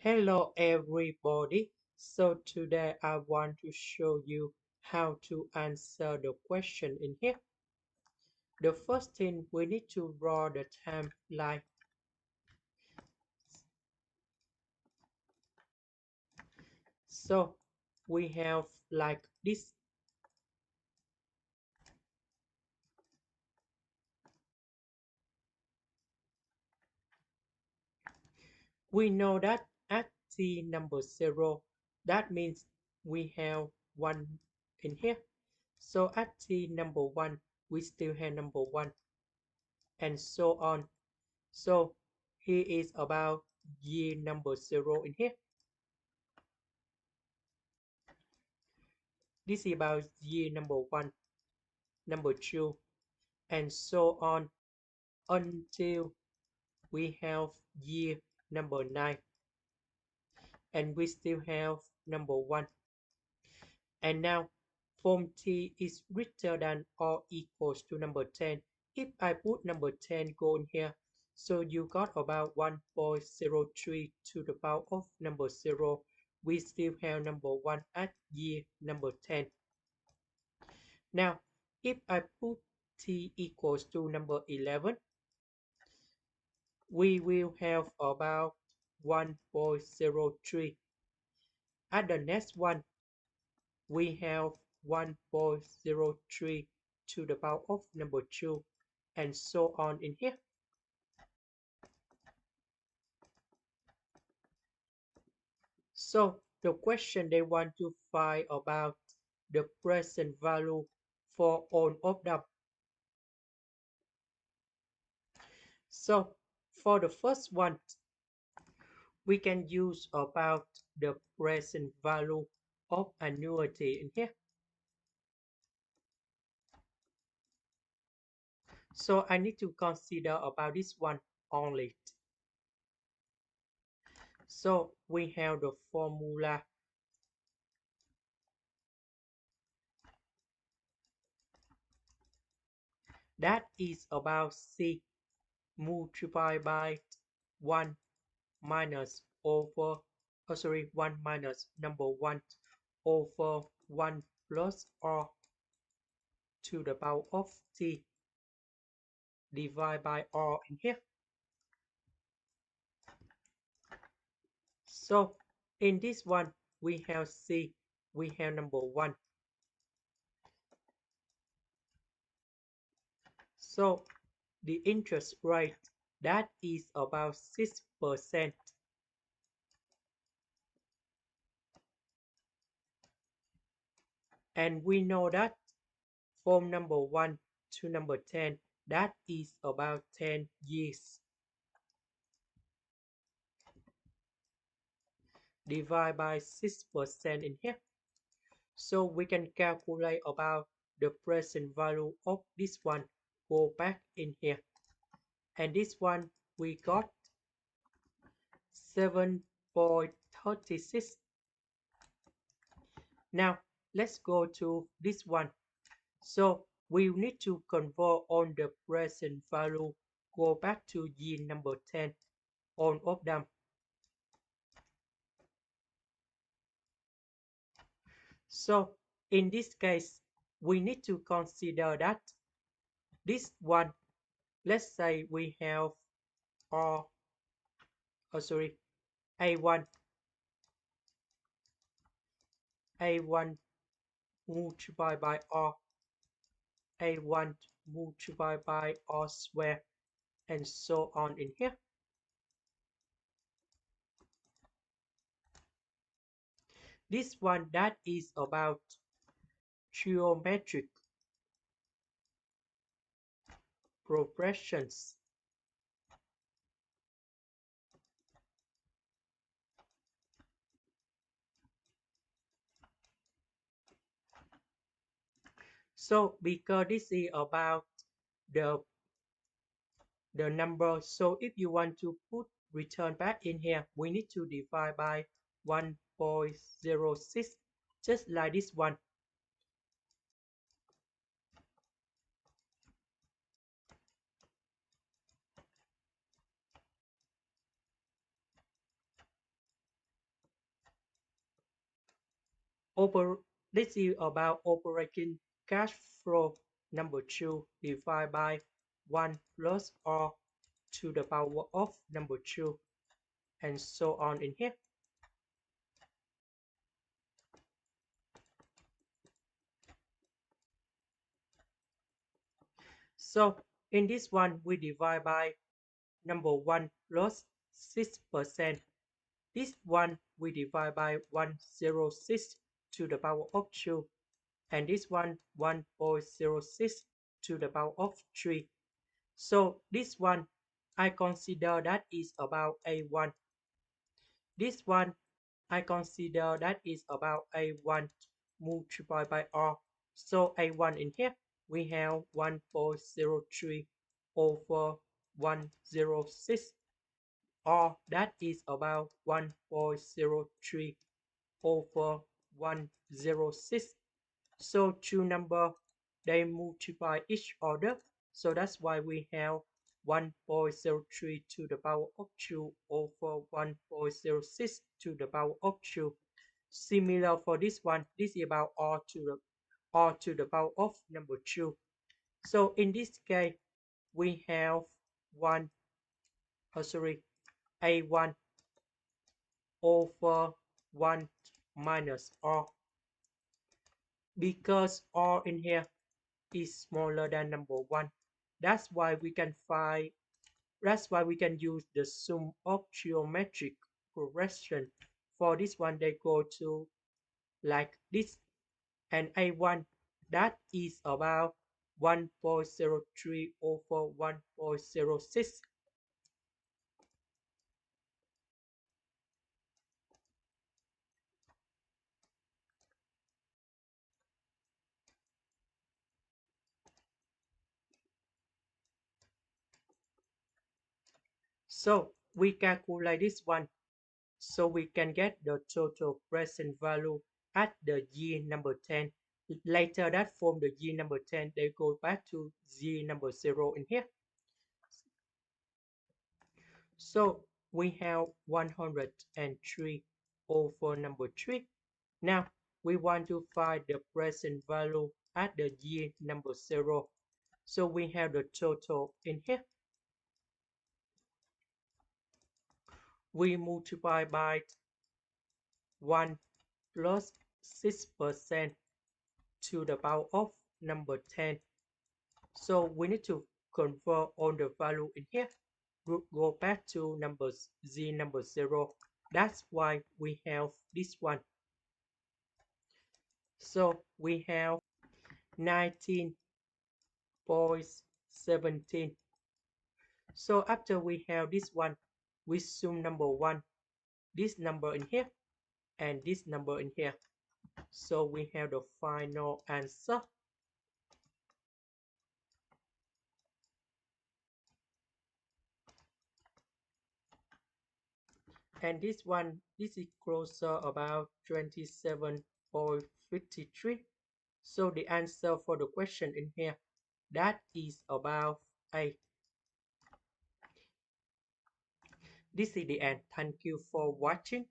Hello everybody. So today I want to show you how to answer the question in here. The first thing we need to draw the timeline. So we have like this. We know that at t number 0, that means we have 1 in here. So at t number 1, we still have number 1 and so on. So here is about year number 0 in here. This is about year number 1, number 2, and so on until we have year number 9, and we still have number 1. And now form t is greater than or equals to number 10. If I put number 10 go in here, so you got about 1.03 to the power of number 0. We still have number 1 at year number 10. Now, if I put t equals to number 11, we will have about 1.03. At the next one, we have 1.03 to the power of number 2, and so on in here. So the question they want to find about the present value for all of them. So for the first one, we can use about the present value of annuity in here. So I need to consider about this one only. So we have the formula that is about C multiplied by 1 minus over, 1 minus number 1 over 1 plus R to the power of T divided by R in here. So in this one, we have C, we have number 1. So the interest rate, that is about 6%. And we know that from number 1 to number 10, that is about 10 years. Divide by 6% in here. So we can calculate about the present value of this one. Go back in here. And this one we got 7.36. Now let's go to this one. So we need to convert on the present value. Go back to year number 10. All of them. So in this case, we need to consider that this one, let's say we have R, A1, A1 multiplied by R, A1 multiplied by R squared, and so on in here. This one, that is about geometric progressions. So because this is about the number, so if you want to put return back in here, we need to divide by 1.06, just like this one. Oper this is about operating cash flow. Number 2 divided by 1 plus r to the power of number 2 and so on in here. So in this one we divide by number 1 plus 6%. This one we divide by 106 to the power of 2 and this one 1.06 to the power of 3. So this one I consider that is about A1. This one I consider that is about A1 multiplied by R. So A1 in here we have 1.03 over 106. R that is about 1.03 over 106. So two numbers they multiply each other. So that's why we have 1.03 to the power of 2 over 1.06 to the power of 2. Similar for this one, this is about r to the power of number 2. So in this case, we have a1 over 1 minus r, because r in here is smaller than number 1. That's why we can use the sum of geometric progression. For this one they go to like this, and a1 that is about 1.03 over 1.06. So we calculate this one, so we can get the total present value at the year number 10. Later that from the year number 10 they go back to year number 0 in here. So we have 103 over number 3. Now we want to find the present value at the year number 0. So we have the total in here. We multiply by 1 plus 6% to the power of number 10. So we need to convert all the value in here. Go back to number 0. That's why we have this one. So we have 19.17. So after we have this one, we sum number 1, this number in here, and this number in here. So we have the final answer. And this one, this is closer about 27.53. So the answer for the question in here, that is about A. This is the end. Thank you for watching.